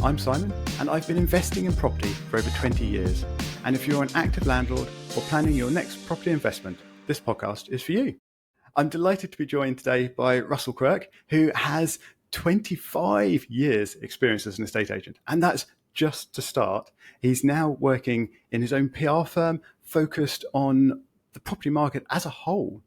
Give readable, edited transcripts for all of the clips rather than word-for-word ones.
I'm Simon, and I've been investing in property for over 20 years. And if you're an active landlord or planning your next property investment, this podcast is for you. I'm delighted to be joined today by Russell Quirk, who has 25 years experience as an estate agent. And that's just to start. He's now working in his own PR firm focused on the property market as a whole.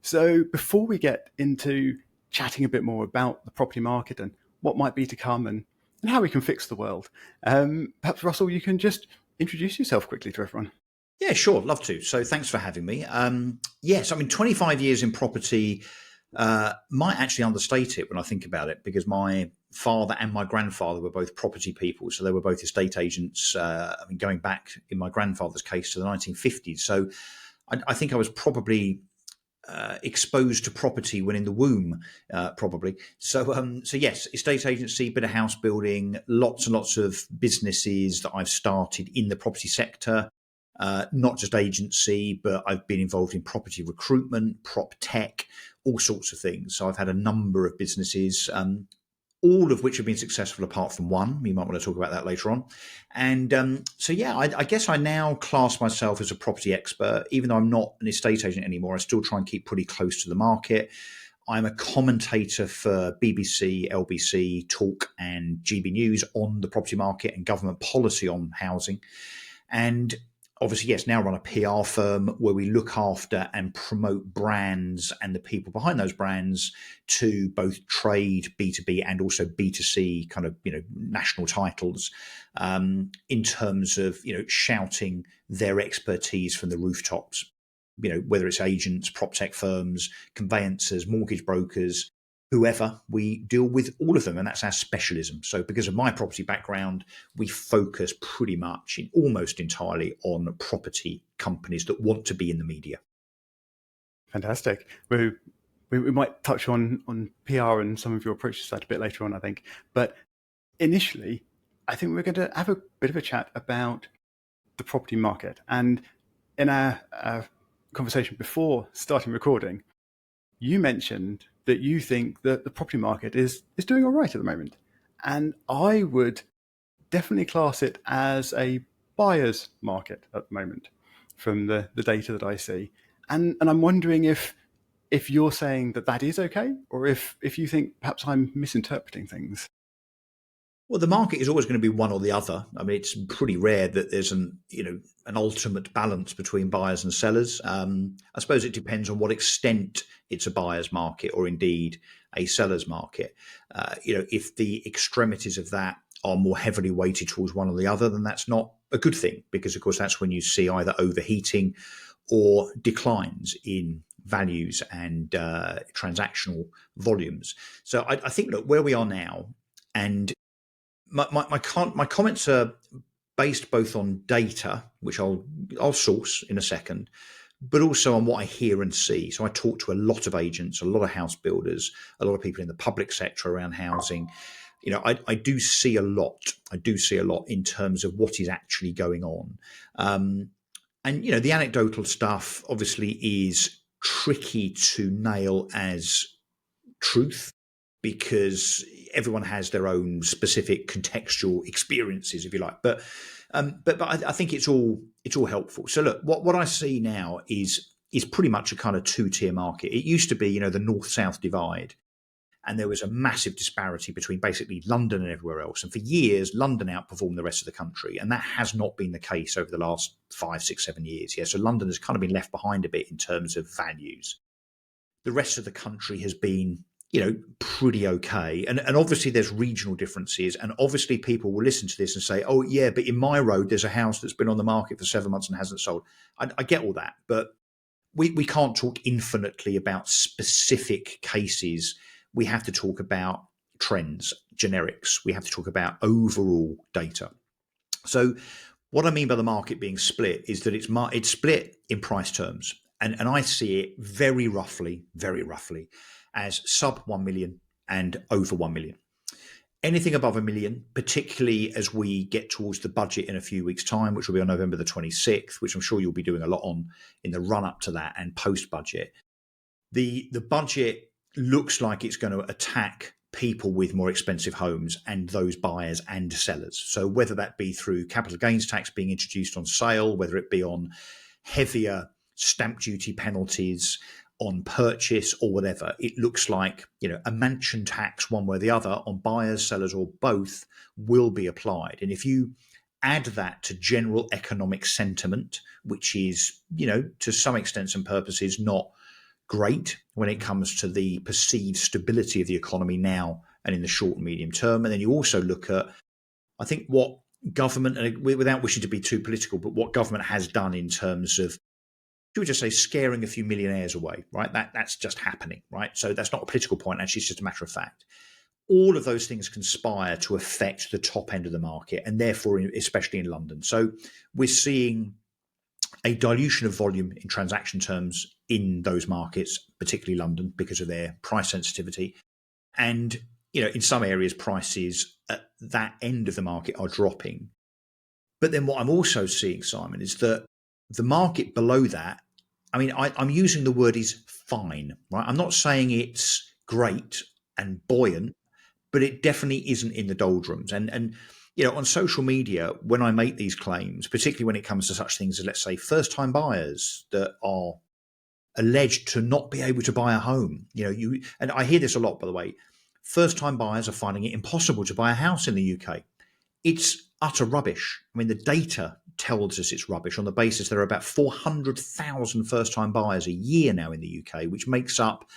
So before we get into chatting a bit more about the property market and what might be to come and how we can fix the world, perhaps, Russell, you can just introduce yourself quickly to everyone. Yeah, sure. Love to. So thanks for having me. Yes, I mean, 25 years in property might actually understate it when I think about it, because my father and my grandfather were both property people. So they were both estate agents, going back in my grandfather's case to the 1950s. So I think I was probably exposed to property when in the womb, probably. So yes, estate agency, bit of house building, lots and lots of businesses that I've started in the property sector. Not just agency, but I've been involved in property recruitment, prop tech, all sorts of things. So I've had a number of businesses, all of which have been successful apart from one. You might want to talk about that later on. And I guess I now class myself as a property expert. Even though I'm not an estate agent anymore, I still try and keep pretty close to the market. I'm a commentator for BBC, LBC, Talk and GB News on the property market and government policy on housing. And obviously, yes, now run a PR firm where we look after and promote brands and the people behind those brands to both trade, B2B, and also B2C kind of, national titles, in terms of, shouting their expertise from the rooftops, whether it's agents, prop tech firms, conveyancers, mortgage brokers, whoever. We deal with all of them, and that's our specialism. So because of my property background, we focus pretty much almost entirely on property companies that want to be in the media. Fantastic. We might touch on PR and some of your approaches to that a bit later on, I think. But initially, I think we're going to have a bit of a chat about the property market. And in our conversation before starting recording, you mentioned that you think that the property market is doing all right at the moment. And I would definitely class it as a buyer's market at the moment from the data that I see. And I'm wondering if you're saying that is okay, or if you think perhaps I'm misinterpreting things. Well, the market is always going to be one or the other. I mean, it's pretty rare that there's an ultimate balance between buyers and sellers. I suppose it depends on what extent it's a buyer's market or indeed a seller's market. If the extremities of that are more heavily weighted towards one or the other, then that's not a good thing, because of course that's when you see either overheating or declines in values and transactional volumes. So I think, look, where we are now, and my comments are based both on data, which I'll source in a second, but also on what I hear and see. So I talk to a lot of agents, a lot of house builders, a lot of people in the public sector around housing. I do see a lot. I do see a lot in terms of what is actually going on. And the anecdotal stuff obviously is tricky to nail as truth, because everyone has their own specific contextual experiences, if you like. But I think it's all helpful. So look, what I see now is pretty much a kind of two-tier market. It used to be, the north-south divide, and there was a massive disparity between basically London and everywhere else. And for years, London outperformed the rest of the country, and that has not been the case over the last 5, 6, 7 years. Yeah, so London has kind of been left behind a bit in terms of values. The rest of the country has been pretty okay. And obviously there's regional differences. And obviously people will listen to this and say, oh yeah, but in my road, there's a house that's been on the market for 7 months and hasn't sold. I get all that, but we can't talk infinitely about specific cases. We have to talk about trends, generics. We have to talk about overall data. So what I mean by the market being split is that it's split in price terms. And I see it very roughly, as sub 1 million and over 1 million. Anything above 1 million, particularly as we get towards the budget in a few weeks' time, which will be on November the 26th, which I'm sure you'll be doing a lot on in the run up to that and post budget. The budget looks like it's going to attack people with more expensive homes and those buyers and sellers. So whether that be through capital gains tax being introduced on sale, whether it be on heavier stamp duty penalties on purchase or whatever, it looks like, a mansion tax one way or the other on buyers, sellers, or both will be applied. And if you add that to general economic sentiment, which is, to some extent and purposes not great when it comes to the perceived stability of the economy now and in the short and medium term. And then you also look at, I think, what government, and without wishing to be too political, but what government has done in terms of, should we just say, scaring a few millionaires away, right? That's just happening, right? So that's not a political point, actually, it's just a matter of fact. All of those things conspire to affect the top end of the market, and therefore, especially in London. So we're seeing a dilution of volume in transaction terms in those markets, particularly London, because of their price sensitivity. And, in some areas, prices at that end of the market are dropping. But then what I'm also seeing, Simon, is that the market below that, I'm using the word is fine, right? I'm not saying it's great and buoyant, but it definitely isn't in the doldrums. And on social media, when I make these claims, particularly when it comes to such things as, let's say, first-time buyers that are alleged to not be able to buy a home, and I hear this a lot, by the way, first-time buyers are finding it impossible to buy a house in the UK. It's utter rubbish. The data tells us it's rubbish on the basis there are about 400,000 first-time buyers a year now in the UK, which makes up,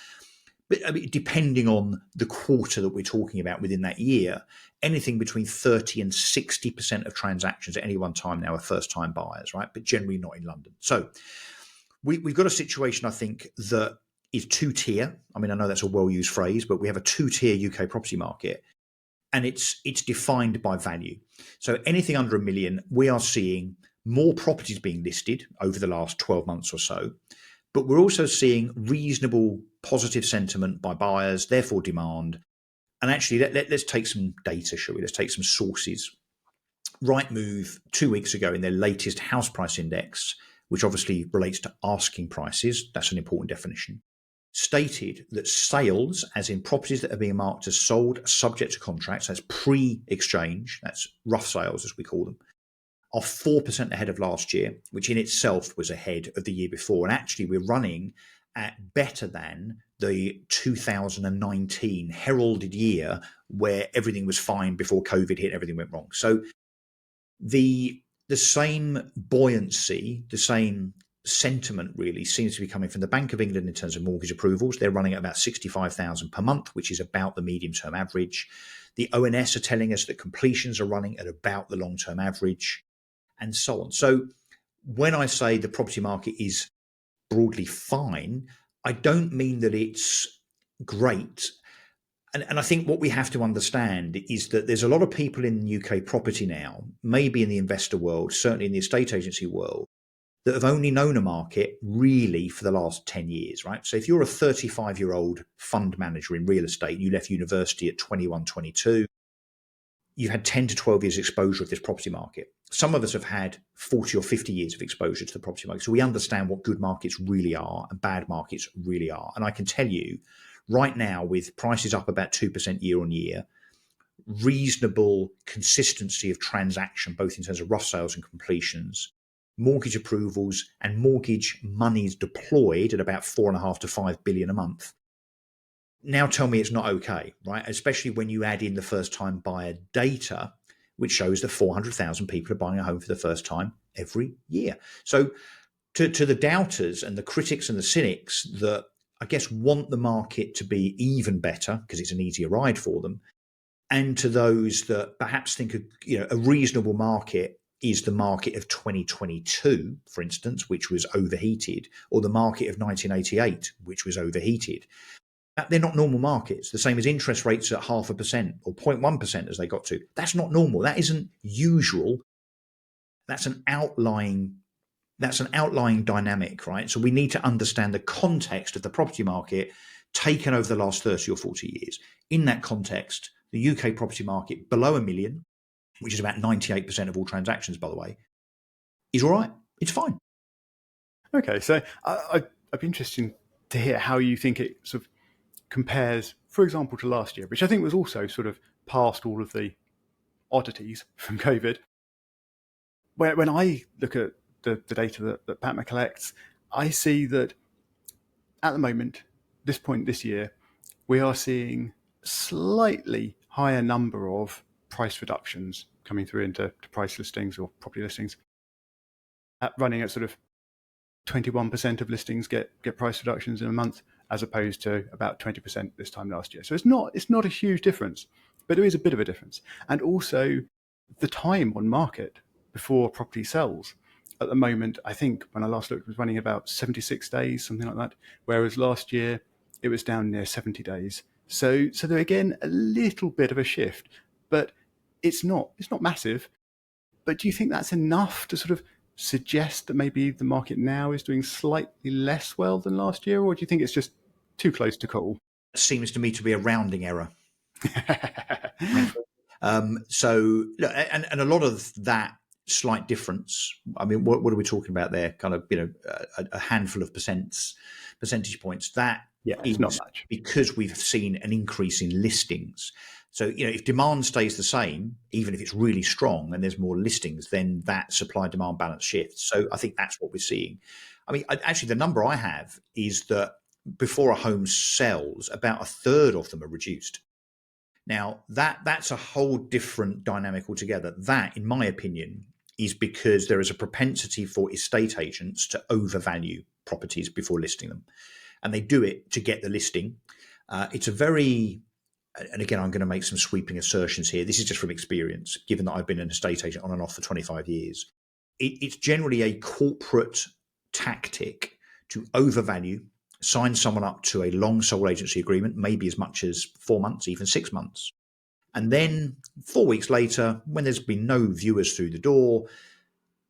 depending on the quarter that we're talking about within that year, anything between 30 and 60% of transactions at any one time now are first-time buyers, right? But generally not in London. So we've got a situation, I think, that is two-tier. I know that's a well-used phrase, but we have a two-tier UK property market, and it's defined by value. So anything under $1 million, we are seeing more properties being listed over the last 12 months or so, but we're also seeing reasonable positive sentiment by buyers, therefore demand. And actually, let's take some data, shall we? Let's take some sources. Rightmove, 2 weeks ago, in their latest house price index, which obviously relates to asking prices, that's an important definition, stated that sales, as in properties that are being marked as sold subject to contracts, that's pre-exchange, that's rough sales as we call them, are 4% ahead of last year, which in itself was ahead of the year before. And actually, we're running at better than the 2019 heralded year where everything was fine before COVID hit, everything went wrong. So the same buoyancy, the same sentiment really seems to be coming from the Bank of England in terms of mortgage approvals. They're running at about 65,000 per month, which is about the medium-term average. The ONS are telling us that completions are running at about the long-term average, and so on. So when I say the property market is broadly fine, I don't mean that it's great. And I think what we have to understand is that there's a lot of people in UK property now, maybe in the investor world, certainly in the estate agency world, that have only known a market really for the last 10 years, right? So if you're a 35-year-old fund manager in real estate, you left university at 21, 22, you've had 10 to 12 years exposure of this property market. Some of us have had 40 or 50 years of exposure to the property market. So we understand what good markets really are and bad markets really are. And I can tell you right now, with prices up about 2% year on year, reasonable consistency of transaction, both in terms of rough sales and completions, mortgage approvals and mortgage monies deployed at about 4.5 to 5 billion a month. Now tell me it's not okay, right? Especially when you add in the first time buyer data, which shows that 400,000 people are buying a home for the first time every year. So to the doubters and the critics and the cynics that I guess want the market to be even better because it's an easier ride for them, and to those that perhaps think a reasonable market is the market of 2022, for instance, which was overheated, or the market of 1988, which was overheated. They're not normal markets, the same as interest rates at 0.5% or 0.1% as they got to. That's not normal. That isn't usual. That's an outlying dynamic, right? So we need to understand the context of the property market taken over the last 30 or 40 years. In that context, the UK property market below $1 million, which is about 98% of all transactions, by the way, is all right. It's fine. Okay, so I'd be interested to hear how you think it sort of compares, for example, to last year, which I think was also sort of past all of the oddities from COVID. When I look at the data that PATMA collects, I see that at the moment, this point this year, we are seeing slightly higher number of price reductions coming through into price listings or property listings, running at sort of 21% of listings get price reductions in a month, as opposed to about 20% this time last year. So it's not a huge difference, but there is a bit of a difference. And also the time on market before property sells at the moment, I think when I last looked, was running about 76 days, something like that, whereas last year it was down near 70 days. So there again, a little bit of a shift, but it's not massive. But do you think that's enough to sort of suggest that maybe the market now is doing slightly less well than last year, or do you think it's just too close to call? It seems to me to be a rounding error. So, look, and a lot of that slight difference, I mean, what are we talking about there? Kind of, a handful of percentage points. That it's not much, because we've seen an increase in listings. So, if demand stays the same, even if it's really strong and there's more listings, then that supply-demand balance shifts. So I think that's what we're seeing. I mean, actually, the number I have is that before a home sells, about a third of them are reduced. Now, that's a whole different dynamic altogether. That, in my opinion, is because there is a propensity for estate agents to overvalue properties before listing them. And they do it to get the listing. It's a very... And again, I'm going to make some sweeping assertions here. This is just from experience, given that I've been an estate agent on and off for 25 years. It's generally a corporate tactic to overvalue, sign someone up to a long sole agency agreement, maybe as much as 4 months, even 6 months. And then 4 weeks later, when there's been no viewers through the door,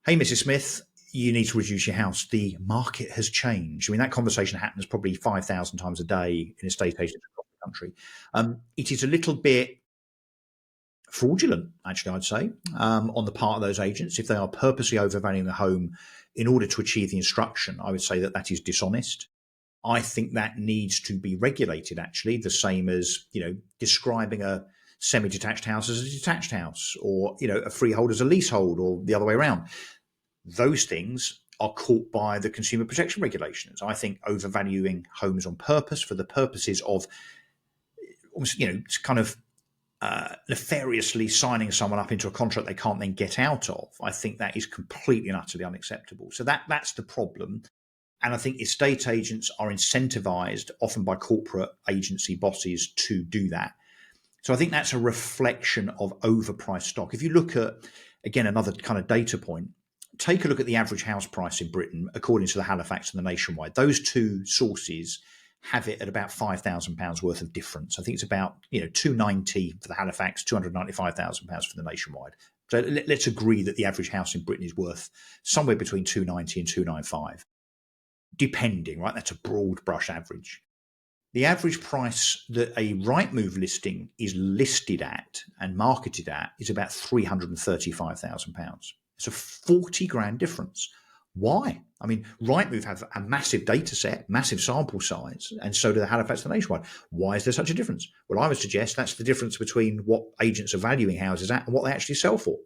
hey, Mrs. Smith, you need to reduce your house. The market has changed. I mean, that conversation happens probably 5,000 times a day in estate agents across the country. It is a little bit fraudulent, actually, I'd say, on the part of those agents. If they are purposely overvaluing a home in order to achieve the instruction, I would say that is dishonest. I think that needs to be regulated, actually, the same as, describing a semi-detached house as a detached house, or, a freehold as a leasehold, or the other way around. Those things are caught by the consumer protection regulations. I think overvaluing homes on purpose for the purposes of, kind of nefariously signing someone up into a contract they can't then get out of, I think that is completely and utterly unacceptable. So that's the problem. And I think estate agents are incentivized, often by corporate agency bosses, to do that. So I think that's a reflection of overpriced stock. If you look at, again, another kind of data point, take a look at the average house price in Britain, according to the Halifax and the Nationwide. Those two sources have it at about £5,000 worth of difference. I think it's about, 290 for the Halifax, £295,000 for the Nationwide. So let's agree that the average house in Britain is worth somewhere between 290 and 295, depending, right? That's a broad brush average. The average price that a Rightmove listing is listed at and marketed at is about £335,000. It's a 40 grand difference. Why? I mean, Rightmove have a massive data set, massive sample size, and so do the Halifax and the Nationwide. Why is there such a difference? Well, I would suggest that's the difference between what agents are valuing houses at and what they actually sell for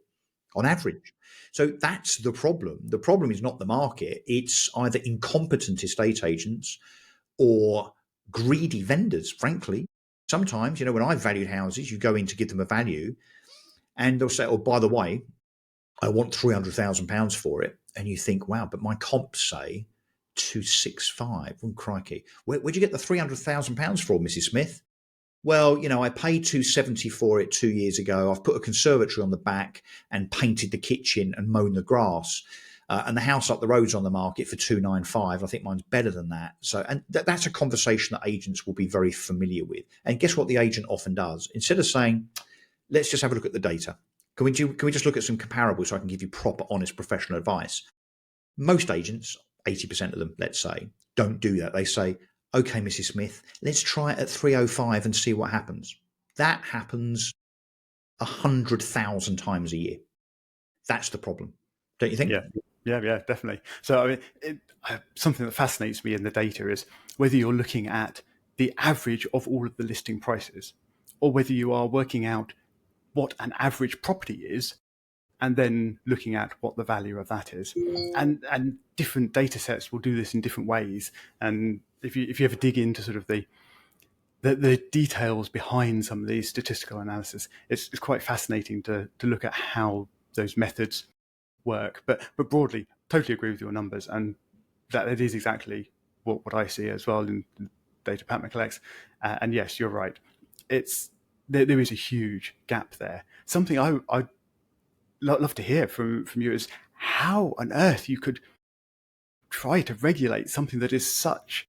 on average. So that's the problem. The problem is not the market. It's either incompetent estate agents or greedy vendors, frankly. Sometimes, when I've valued houses, you go in to give them a value and they'll say, oh, by the way, I want £300,000 for it. And you think, wow, but my comps say 265. Oh, crikey. Where'd you get the £300,000 for, Mrs. Smith? Well, I paid 270 for it 2 years ago. I've put a conservatory on the back and painted the kitchen and mown the grass. And the house up the road's on the market for 295. I think mine's better than that. So, and that's a conversation that agents will be very familiar with. And guess what the agent often does? Instead of saying, let's just have a look at the data. Can we just look at some comparables so I can give you proper, honest, professional advice? Most agents, 80% of them, let's say, don't do that. They say, okay, Mrs. Smith, let's try it at 305 and see what happens. That happens 100,000 times a year. That's the problem, don't you think? Yeah, definitely. So, I mean, something that fascinates me in the data is whether you're looking at the average of all of the listing prices, or whether you are working out what an average property is and then looking at what the value of that is. And different data sets will do this in different ways. And if you ever dig into sort of the details behind some of these statistical analysis, it's quite fascinating to look at how those methods work. But broadly, totally agree with your numbers, and that it is exactly what I see as well in data Patma collects. And yes, you're right. There is a huge gap there. Something I'd love to hear from you is how on earth you could try to regulate something that is such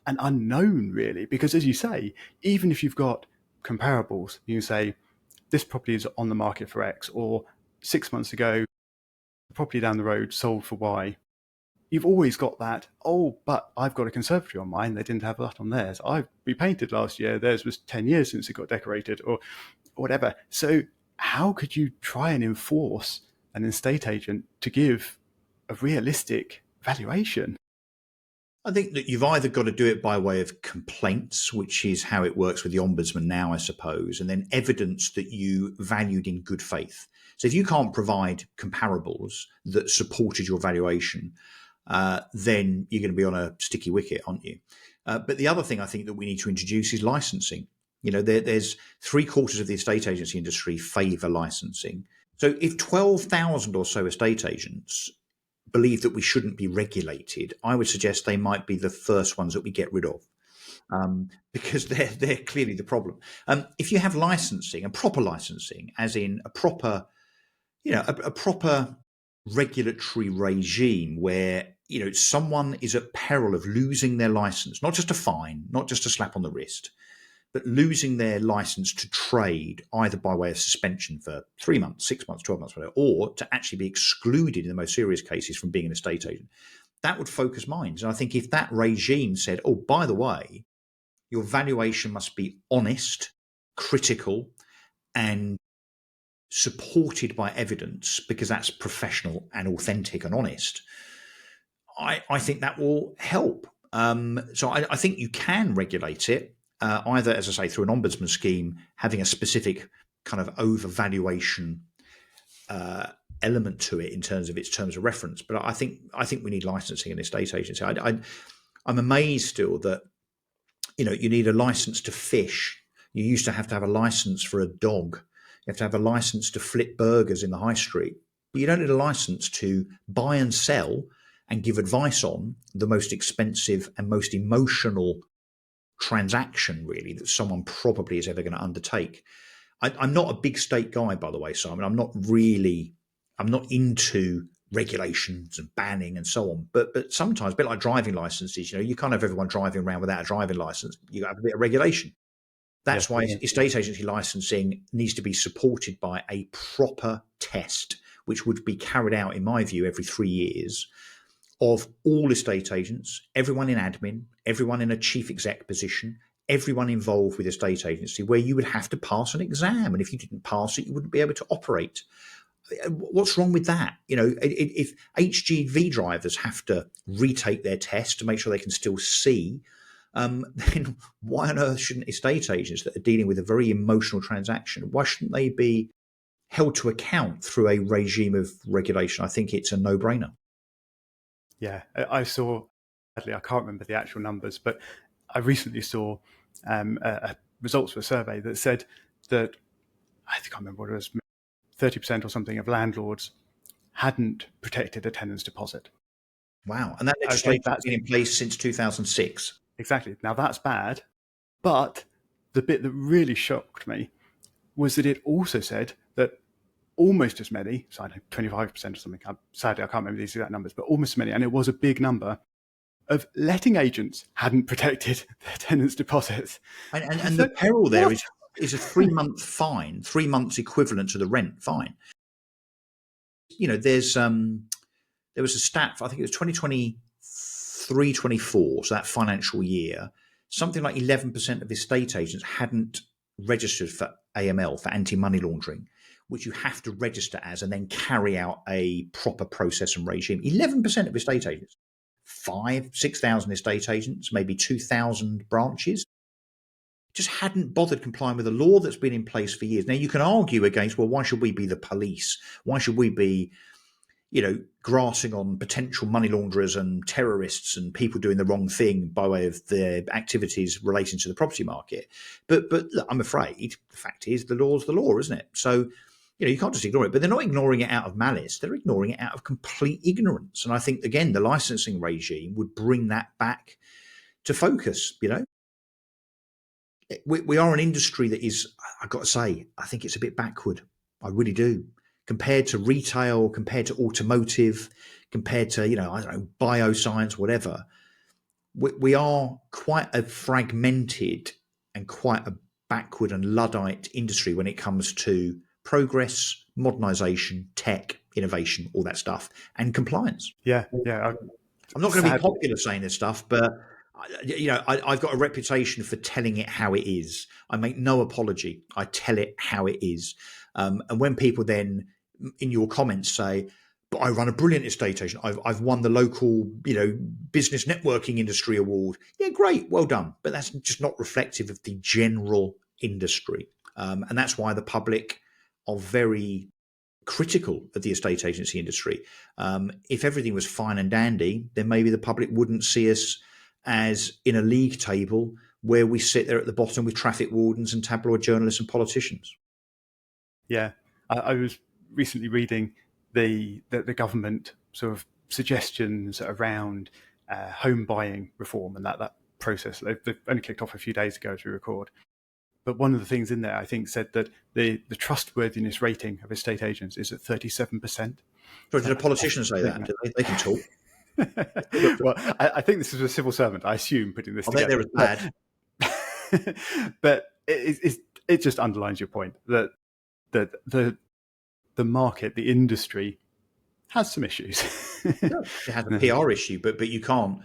an unknown, really. Because as you say, even if you've got comparables, you can say this property is on the market for X, or 6 months ago, the property down the road sold for Y. You've always got that, oh, but I've got a conservatory on mine, they didn't have that on theirs. I repainted last year, theirs was 10 years since it got decorated, or whatever. So how could you try and enforce an estate agent to give a realistic valuation? I think that you've either got to do it by way of complaints, which is how it works with the ombudsman now, I suppose, and then evidence that you valued in good faith. So if you can't provide comparables that supported your valuation, then you're going to be on a sticky wicket, aren't you? But the other thing I think that we need to introduce is licensing. You know, there's 3/4 of the estate agency industry favour licensing. So if 12,000 or so estate agents believe that we shouldn't be regulated, I would suggest they might be the first ones that we get rid of, because they're clearly the problem. If you have licensing, a proper licensing, as in a proper, a proper regulatory regime where someone is at peril of losing their license, not just a fine, not just a slap on the wrist, but losing their license to trade, either by way of suspension for 3 months, 6 months, 12 months, whatever, or to actually be excluded in the most serious cases from being an estate agent. That would focus minds. And I think if that regime said, oh, by the way, your valuation must be honest, critical, and supported by evidence, because that's professional and authentic and honest, I think that will help. So I think you can regulate it, either, as I say, through an ombudsman scheme, having a specific kind of overvaluation element to it in terms of its terms of reference. But I think we need licensing in estate agency. I'm amazed still that you need a license to fish. You used to have a license for a dog. You have to have a license to flip burgers in the high street. But you don't need a license to buy and sell and give advice on the most expensive and most emotional transaction, really, that someone probably is ever going to undertake. I'm not a big state guy, by the way, Simon. I'm not into regulations and banning and so on. But sometimes, a bit like driving licenses, you can't have everyone driving around without a driving license. You have a bit of regulation. That's why estate agency licensing needs to be supported by a proper test, which would be carried out, in my view, every 3 years, of all estate agents, everyone in admin, everyone in a chief exec position, everyone involved with estate agency, where you would have to pass an exam. And if you didn't pass it, you wouldn't be able to operate. What's wrong with that? If HGV drivers have to retake their test to make sure they can still see, then why on earth shouldn't estate agents that are dealing with a very emotional transaction, why shouldn't they be held to account through a regime of regulation? I think it's a no-brainer. Yeah, I saw, sadly, I can't remember the actual numbers, but I recently saw results of a survey that said that, I can't remember what it was, 30% or something of landlords hadn't protected a tenant's deposit. Wow. And that legislation has been in place since 2006. Exactly. Now that's bad. But the bit that really shocked me was that it also said that almost as many, so I know 25% or something, sadly I can't remember these exact numbers, but almost as many, and it was a big number, of letting agents hadn't protected their tenants' deposits. And the peril there is a 3-month fine, 3 months equivalent to the rent fine. There was a stat, I think it was 2023-24, so that financial year, something like 11% of estate agents hadn't registered for AML, for anti-money laundering, which you have to register as and then carry out a proper process and regime. 11% of estate agents. 5,000-6,000 estate agents, maybe 2,000 branches. just hadn't bothered complying with a law that's been in place for years. Now, you can argue against, well, why should we be the police? Why should we be, grassing on potential money launderers and terrorists and people doing the wrong thing by way of their activities relating to the property market? But look, I'm afraid the fact is the law's the law, isn't it? So, you can't just ignore it. But they're not ignoring it out of malice. They're ignoring it out of complete ignorance. And I think, again, the licensing regime would bring that back to focus, We are an industry that is, I've got to say, I think it's a bit backward. I really do. Compared to retail, compared to automotive, compared to, bioscience, whatever. We are quite a fragmented and quite a backward and Luddite industry when it comes to progress, modernisation, tech, innovation, all that stuff, and compliance. Yeah. I'm not going to be popular saying this stuff, but I've got a reputation for telling it how it is. I make no apology. I tell it how it is. And when people then in your comments say, but I run a brilliant estate agent, I've won the local, business networking industry award. Yeah, great. Well done. But that's just not reflective of the general industry. And that's why the public are very critical of the estate agency industry. If everything was fine and dandy, then maybe the public wouldn't see us as in a league table where we sit there at the bottom with traffic wardens and tabloid journalists and politicians. Yeah, I was recently reading the government sort of suggestions around home buying reform and that process. They've only kicked off a few days ago as we record. But one of the things in there, I think, said that the trustworthiness rating of estate agents is at 37%. So did a politician say that? They can talk. Well, I think this is a civil servant, I assume, putting this together. I think they're bad. But it just underlines your point that the market, the industry, has some issues. It has a PR issue, but you can't.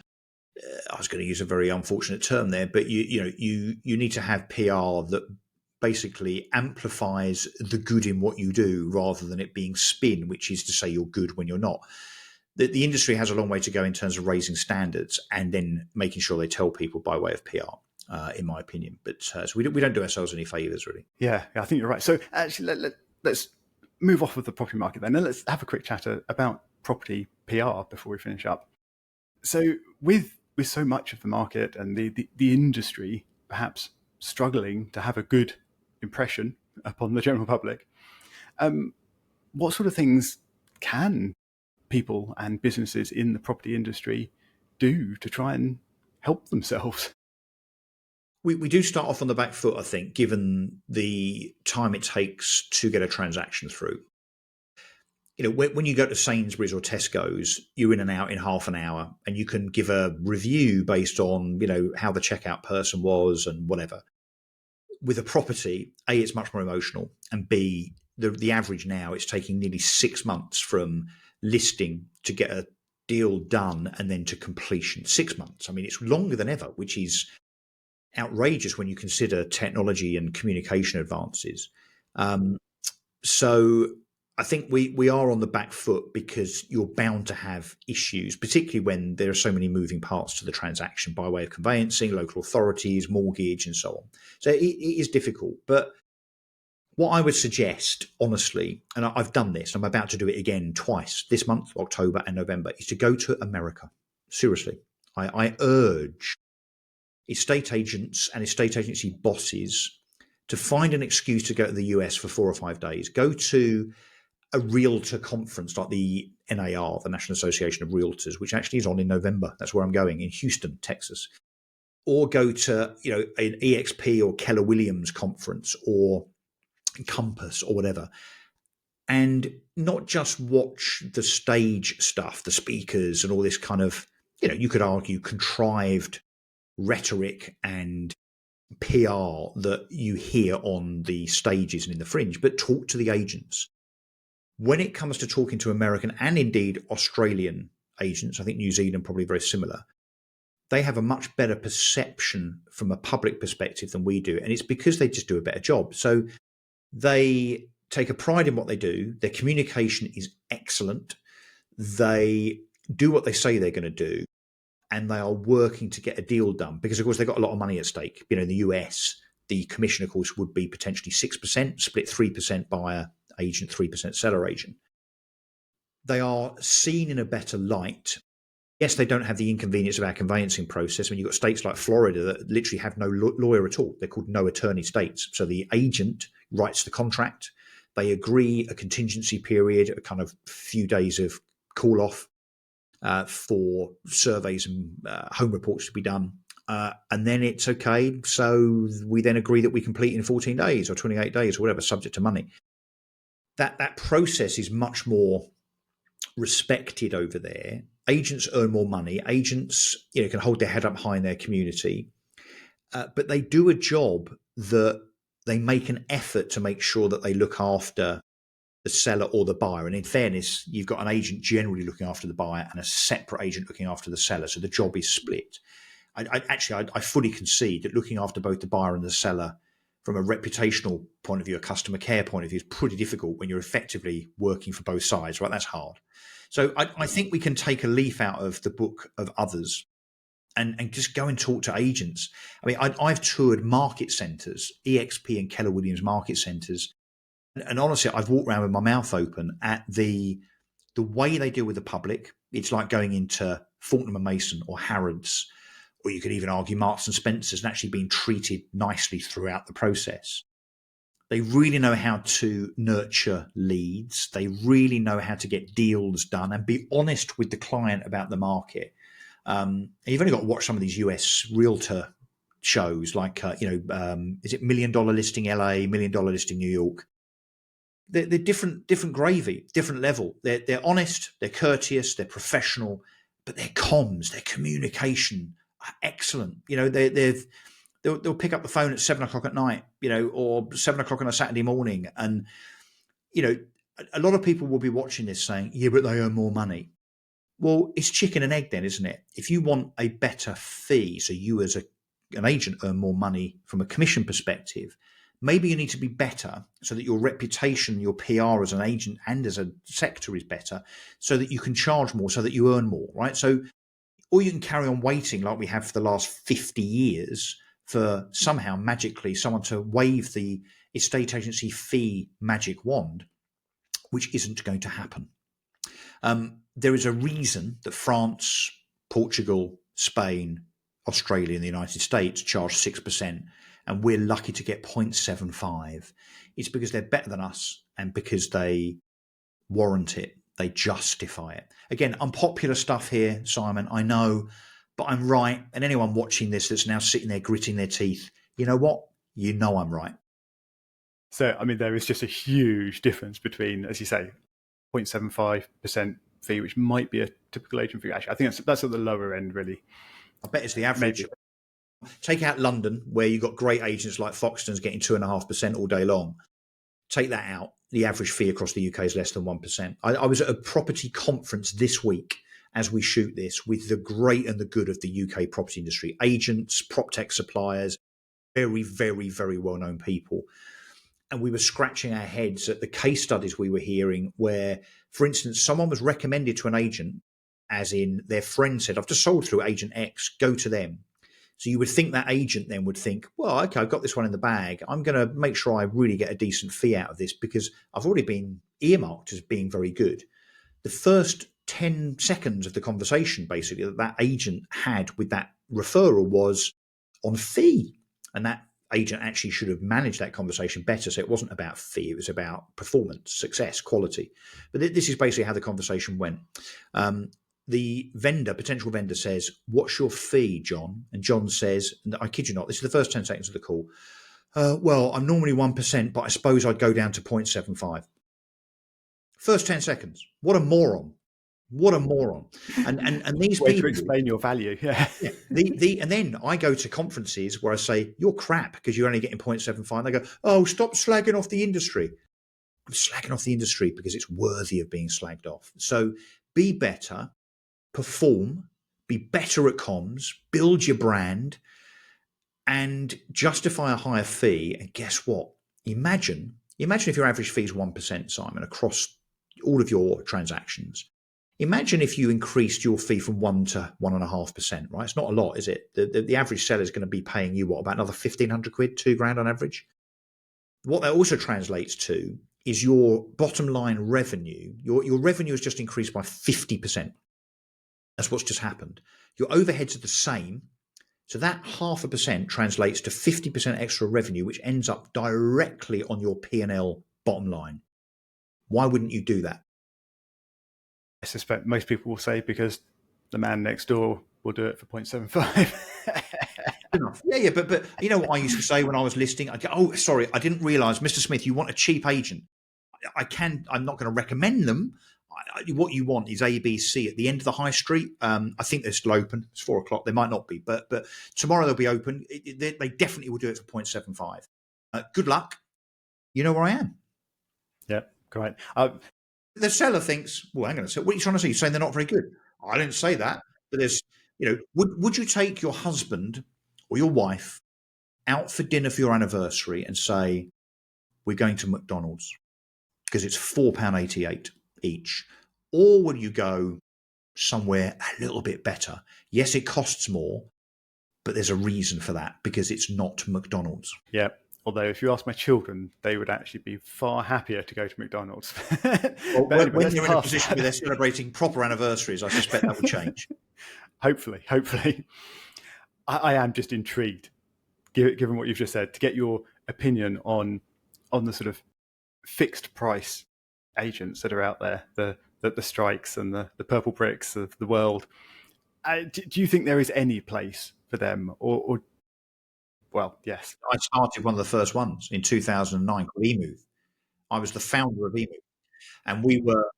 I was going to use a very unfortunate term there, but you need to have PR that basically amplifies the good in what you do rather than it being spin, which is to say you're good when you're not. The industry has a long way to go in terms of raising standards and then making sure they tell people by way of PR, in my opinion. But so we don't do ourselves any favours, really. Yeah, I think you're right. So actually, let's move off of the property market then, and let's have a quick chat about property PR before we finish up. So with so much of the market and the industry perhaps struggling to have a good impression upon the general public, what sort of things can people and businesses in the property industry do to try and help themselves? We do start off on the back foot, I think, given the time it takes to get a transaction through. When you go to Sainsbury's or Tesco's, you're in and out in half an hour, and you can give a review based on, how the checkout person was and whatever. With a property, A, it's much more emotional, and B, the average now, it's taking nearly 6 months from listing to get a deal done and then to completion. 6 months. I mean, it's longer than ever, which is outrageous when you consider technology and communication advances. So I think we are on the back foot because you're bound to have issues, particularly when there are so many moving parts to the transaction by way of conveyancing, local authorities, mortgage, and so on. So it is difficult. But what I would suggest, honestly, and I've done this, I'm about to do it again twice this month, October and November, is to go to America. Seriously. I urge estate agents and estate agency bosses to find an excuse to go to the US for 4 or 5 days. Go to a realtor conference like the NAR, the National Association of Realtors, which actually is on in November. That's where I'm going, in Houston, Texas. Or go to an EXP or Keller Williams conference or Compass or whatever, and not just watch the stage stuff, the speakers and all this kind of, you could argue contrived rhetoric and PR that you hear on the stages and in the fringe, but talk to the agents. When it comes to talking to American and indeed Australian agents, I think New Zealand probably very similar, they have a much better perception from a public perspective than we do. And it's because they just do a better job. So they take a pride in what they do. Their communication is excellent. They do what they say they're going to do. And they are working to get a deal done because, of course, they've got a lot of money at stake. In the US, The commission, of course, would be potentially 6%, split 3% buyer agent, 3% seller agent. They are seen in a better light. Yes, they don't have the inconvenience of our conveyancing process. When you've got states like Florida that literally have no lawyer at all. They're called no attorney states. So the agent writes the contract. They agree a contingency period, a kind of few days of call off for surveys and home reports to be done. And then it's okay. So we then agree that we complete in 14 days or 28 days or whatever, subject to money. That process is much more respected over there. Agents earn more money. Agents, can hold their head up high in their community, but they do a job that they make an effort to make sure that they look after the seller or the buyer. And in fairness, you've got an agent generally looking after the buyer and a separate agent looking after the seller. So the job is split. I fully concede that looking after both the buyer and the seller from a reputational point of view, a customer care point of view, is pretty difficult when you're effectively working for both sides, right? That's hard. So I think we can take a leaf out of the book of others and just go and talk to agents. I mean, I've toured market centres, EXP and Keller Williams market centres, and honestly, I've walked around with my mouth open at the way they deal with the public. It's like going into Fortnum and Mason or Harrods, or you could even argue Marks and Spencer's, and actually being treated nicely throughout the process. They really know how to nurture leads. They really know how to get deals done and be honest with the client about the market. You've only got to watch some of these US realtor shows like, is it $1 Million Listing LA, $1 Million Listing New York? They're different gravy, different level. They're honest, they're courteous, they're professional, but their comms, their communication are excellent. They'll pick up the phone at 7 o'clock at night, or 7 o'clock on a Saturday morning. And, a lot of people will be watching this saying, yeah, but they earn more money. Well, it's chicken and egg then, isn't it? If you want a better fee, so you as an agent earn more money from a commission perspective, maybe you need to be better so that your reputation, your PR as an agent and as a sector is better, so that you can charge more, so that you earn more, right? So, or you can carry on waiting like we have for the last 50 years for somehow magically someone to wave the estate agency fee magic wand, which isn't going to happen. There is a reason that France, Portugal, Spain, Australia, and the United States charge 6%, and we're lucky to get 0.75. It's because they're better than us and because they warrant it. They justify it. Again, unpopular stuff here, Simon, I know, but I'm right. And anyone watching this that's now sitting there gritting their teeth, you know what? You know I'm right. So, I mean, there is just a huge difference between, as you say, 0.75% fee, which might be a typical agent fee. Actually, I think that's at the lower end, really. I bet it's the average. Maybe. Take out London, where you've got great agents like Foxton's getting 2.5% all day long. Take that out. The average fee across the UK is less than 1%. I was at a property conference this week as we shoot this with the great and the good of the UK property industry. Agents, prop tech suppliers, very, very, very well-known people. And we were scratching our heads at the case studies we were hearing where, for instance, someone was recommended to an agent, as in their friend said, I've just sold through agent X, go to them. So you would think that agent then would think, well, okay, I've got this one in the bag. I'm going to make sure I really get a decent fee out of this because I've already been earmarked as being very good. The first 10 seconds of the conversation, basically, that agent had with that referral was on fee. And that agent actually should have managed that conversation better. So it wasn't about fee. It was about performance, success, quality. But this is basically how the conversation went. The potential vendor says, what's your fee, John? And John says, and I kid you not, this is the first 10 seconds of the call. Well, I'm normally 1%, but I suppose I'd go down to 0.75. First 10 seconds. What a moron. What a moron. And these way people to explain your value. Yeah. And then I go to conferences where I say, you're crap because you're only getting 0.75. They go, oh, stop slagging off the industry. I'm slagging off the industry because it's worthy of being slagged off. So be better. Perform, be better at comms, build your brand, and justify a higher fee. And guess what? Imagine if your average fee is 1%, Simon, across all of your transactions. Imagine if you increased your fee from 1 to 1.5%, right? It's not a lot, is it? The average seller is going to be paying you, what, about another 1,500 quid, 2 grand on average? What that also translates to is your bottom line revenue. Your revenue has just increased by 50%. That's what's just happened. Your overheads are the same. So that 0.5% translates to 50% extra revenue, which ends up directly on your P&L bottom line. Why wouldn't you do that? I suspect most people will say because the man next door will do it for 0.75. Enough. Yeah, but you know what I used to say when I was listing? I go, oh, sorry, I didn't realise, Mr. Smith, you want a cheap agent. I'm not going to recommend them. What you want is A, B, C at the end of the high street. I think they're still open. It's 4 o'clock. They might not be, but tomorrow they'll be open. They definitely will do it for 0.75. Good luck. You know where I am. Yeah, great. The seller thinks, well, hang on a second. What are you trying to say? You're saying they're not very good. I didn't say that. But there's, would you take your husband or your wife out for dinner for your anniversary and say, we're going to McDonald's because it's £4.88 each? Or would you go somewhere a little bit better? Yes, it costs more, but there's a reason for that because it's not McDonald's. Yeah. Although if you ask my children, they would actually be far happier to go to McDonald's. Well, when they're in a position where they're celebrating proper anniversaries, I suspect that will change. Hopefully. I am just intrigued, given what you've just said, to get your opinion on the sort of fixed price agents that are out there, the Strikes and the Purplebricks of the world. Do you think there is any place for them, or well, yes? I started one of the first ones in 2009 called eMove. I was the founder of eMove, and we were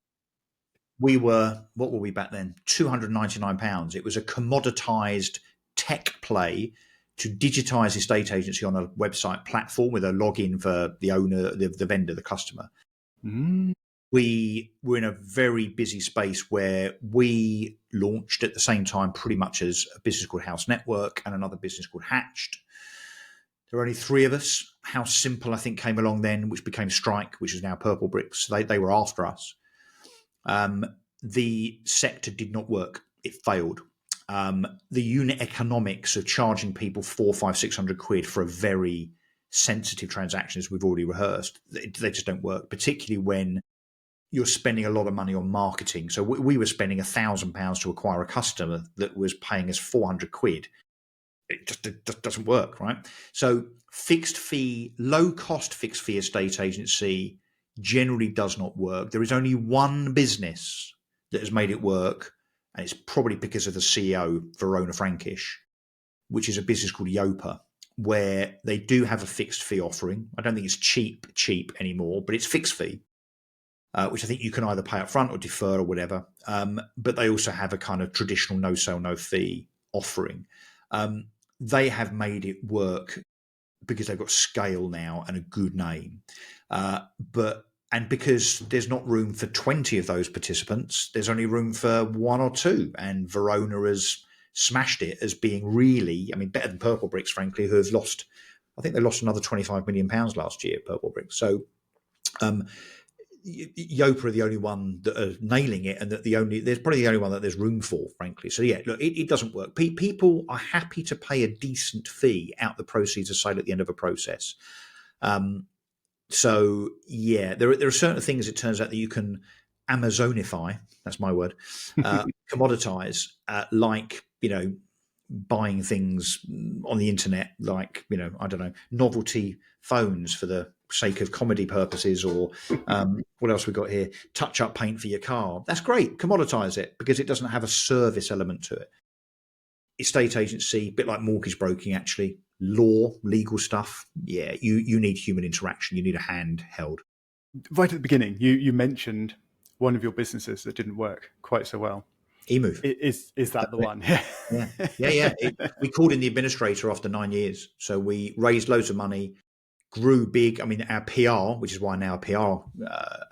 what were we back then? £299. It was a commoditized tech play to digitize estate agency on a website platform with a login for the owner, the vendor, the customer. We were in a very busy space where we launched at the same time pretty much as a business called House Network and another business called Hatched. There were only 3 of us. House Simple, I think, came along then, which became Strike, which is now Purplebricks. They were after us. The sector did not work. It failed. The unit economics of charging people 400, 500, 600 quid for a very sensitive transaction, as we've already rehearsed, they just don't work, particularly when you're spending a lot of money on marketing. So we were spending £1,000 to acquire a customer that was paying us 400 quid. It just doesn't work, right? So fixed fee, low cost fixed fee estate agency generally does not work. There is only one business that has made it work, and it's probably because of the CEO, Verona Frankish, which is a business called Yopa, where they do have a fixed fee offering. I don't think it's cheap anymore, but it's fixed fee, which I think you can either pay up front or defer or whatever. But they also have a kind of traditional no sale, no fee offering. They have made it work because they've got scale now and a good name. And because there's not room for 20 of those participants, there's only room for 1 or 2. And Verona has smashed it as being really, better than Purplebricks, frankly, who have lost, I think they lost another £25 million last year, Purplebricks. So Yopa are the only one that are nailing it, and there's probably the only one that there's room for, frankly. So yeah, look, it doesn't work. People are happy to pay a decent fee out the proceeds of sale at the end of a process. So yeah, there are certain things, it turns out, that you can Amazonify, that's my word, commoditize, like, buying things on the internet, like, I don't know, novelty phones for the sake of comedy purposes, or what else we got here? Touch-up paint for your car. That's great. Commoditize it because it doesn't have a service element to it. Estate agency, a bit like mortgage broking, actually. Law, legal stuff. Yeah, you need human interaction. You need a hand held. Right at the beginning, you mentioned one of your businesses that didn't work quite so well. eMove. Is that the one? Yeah. We called in the administrator after 9 years. So we raised loads of money, grew big. Our PR, which is why I'm now a PR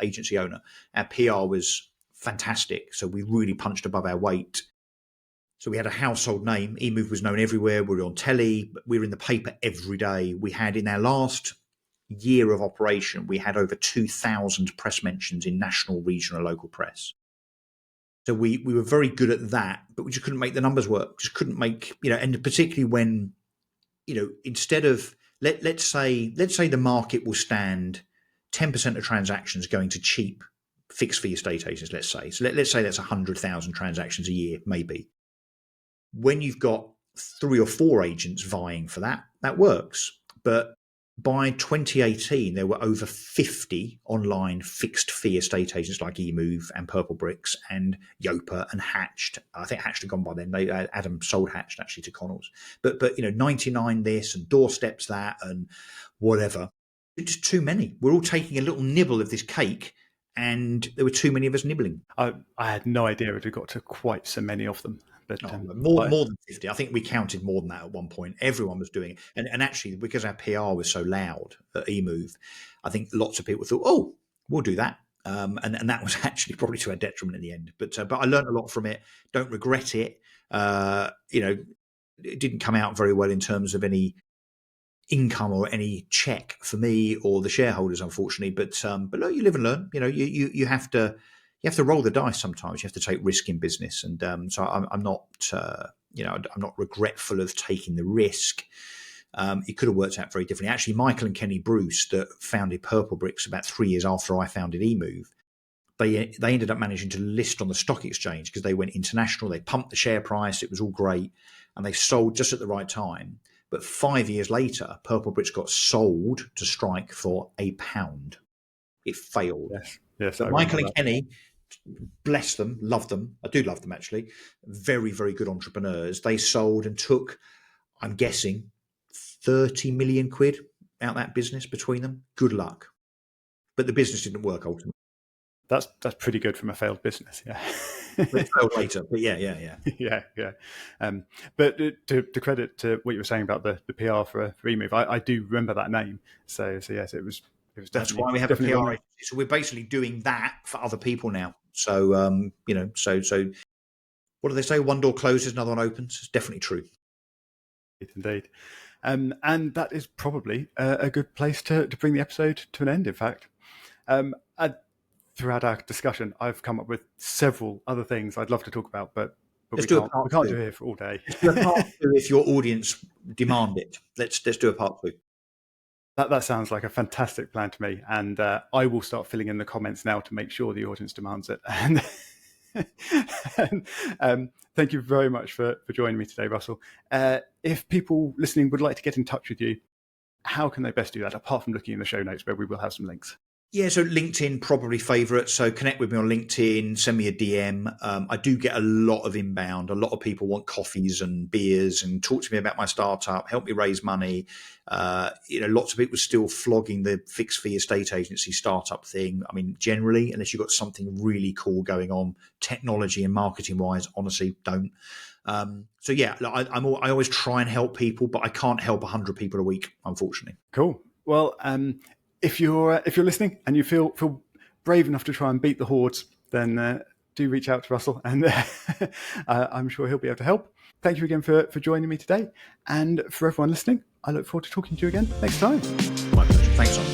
agency owner, our PR was fantastic. So we really punched above our weight. So we had a household name. eMove was known everywhere. We were on telly. We were in the paper every day. We had, in our last year of operation, we had over 2,000 press mentions in national, regional, and local press. So we were very good at that, but we just couldn't make the numbers work. Just couldn't make, and particularly when, instead of let's say the market will stand 10% of transactions going to cheap fixed fee estate agents. Let's say let's say that's 100,000 transactions a year, maybe. When you've got 3 or 4 agents vying for that, that works. But by 2018, there were over 50 online fixed fee estate agents like eMove and Purplebricks and Yopa and Hatched. I think Hatched had gone by then. Adam sold Hatched actually to Connells. But 99 this and Doorsteps that and whatever. It's just too many. We're all taking a little nibble of this cake, and there were too many of us nibbling. I had no idea it had got to quite so many of them. But more than 50. I think we counted more than that at one point. Everyone was doing it. And actually, because our PR was so loud at eMove, I think lots of people thought, oh, we'll do that. And that was actually probably to our detriment in the end. But I learned a lot from it. Don't regret it. It didn't come out very well in terms of any income or any check for me or the shareholders, unfortunately. But look, you live and learn. You have to roll the dice sometimes. You have to take risk in business, and so I'm not I'm not regretful of taking the risk. It could have worked out very differently. Actually, Michael and Kenny Bruce, that founded Purplebricks about 3 years after I founded eMove, they ended up managing to list on the stock exchange because they went international. They pumped the share price. It was all great, and they sold just at the right time. But 5 years later, Purplebricks got sold to Strike for £1. It failed. Yes. But Michael and Kenny, bless them, love them. I do love them, actually. Very, very good entrepreneurs. They sold and took, I'm guessing, 30 million quid out of that business between them. Good luck. But the business didn't work ultimately. That's pretty good from a failed business, yeah. It failed later, but yeah. Yeah. But to credit to what you were saying about the PR for eMove, I do remember that name. So yes, it was definitely. That's why we have a PR agency. So we're basically doing that for other people now. So so what do they say? One door closes, another one opens. It's definitely true. Indeed. And that is probably a good place to bring the episode to an end, in fact. Throughout our discussion, I've come up with several other things I'd love to talk about, but we can't do it here for all day. Let's do a part 2 if your audience demand it. Let's do a part 2. That sounds like a fantastic plan to me, and I will start filling in the comments now to make sure the audience demands it. And thank you very much for joining me today, Russell. If people listening would like to get in touch with you, how can they best do that, apart from looking in the show notes where we will have some links? Yeah, so LinkedIn, probably favourite. So connect with me on LinkedIn, send me a DM. I do get a lot of inbound. A lot of people want coffees and beers and talk to me about my startup, help me raise money. Lots of people still flogging the fixed fee estate agency startup thing. I mean, generally, unless you've got something really cool going on, technology and marketing wise, honestly, don't. So yeah, I always try and help people, but I can't help 100 people a week, unfortunately. Cool. Well, if you're listening and you feel brave enough to try and beat the hordes, then do reach out to Russell, and I'm sure he'll be able to help. Thank you again for joining me today, and for everyone listening, I look forward to talking to you again next time. My pleasure. Thanks, Simon.